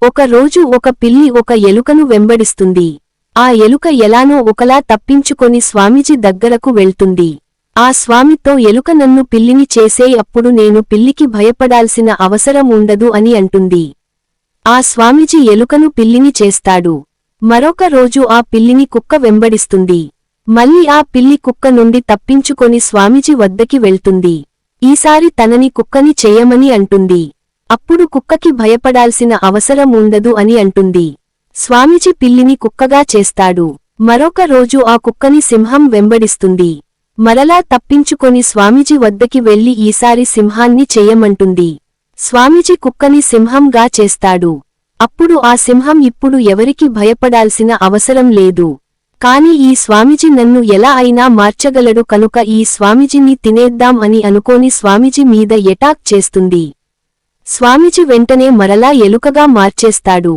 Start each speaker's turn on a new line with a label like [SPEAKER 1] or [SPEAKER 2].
[SPEAKER 1] ఒక రోజు ఒక పిల్లి ఒక ఎలుకను వెంబడిస్తుంది. ఆ ఎలుక ఎలానో ఒకలా తప్పించుకొని స్వామీజీ దగ్గరకు వెళ్తుంది. ఆ స్వామితో ఎలుక నన్ను పిల్లిని చేసేయ్, అప్పుడు నేను పిల్లికి భయపడాల్సిన అవసరం ఉండదు అని అంటుంది. ఆ స్వామీజీ ఎలుకను పిల్లిని చేస్తాడు. మరొక రోజు ఆ పిల్లిని కుక్క వెంబడిస్తుంది. మళ్ళీ ఆ పిల్లి కుక్క నుండి తప్పించుకొని స్వామీజీ వద్దకి వెళ్తుంది. ఈసారి తనని కుక్కని చేయమని అంటుంది. అప్పుడు కుక్కకి భయపడాల్సిన అవసరం ఉండదు అని అంటుంది. స్వామీజీ పిల్లిని కుక్కగా చేస్తాడు. మరొక రోజు ఆ కుక్కని సింహం వెంబడిస్తుంది. మరలా తప్పించుకొని స్వామీజీ వద్దకి వెళ్లి ఈసారి సింహాన్ని చెయ్యమంటుంది. స్వామీజీ కుక్కని సింహంగా చేస్తాడు. అప్పుడు ఆ సింహం ఇప్పుడు ఎవరికి భయపడాల్సిన అవసరం లేదు. కాని ఈ స్వామీజీ నన్ను ఎలా అయినా మార్చగలడు కనుక ఈ స్వామీజీని తినేద్దాం అని అనుకోని స్వామీజీ మీద ఎటాక్ చేస్తుంది. స్వామీజీ వెంటనే మరలా ఎలుకగా మార్చేస్తాడు.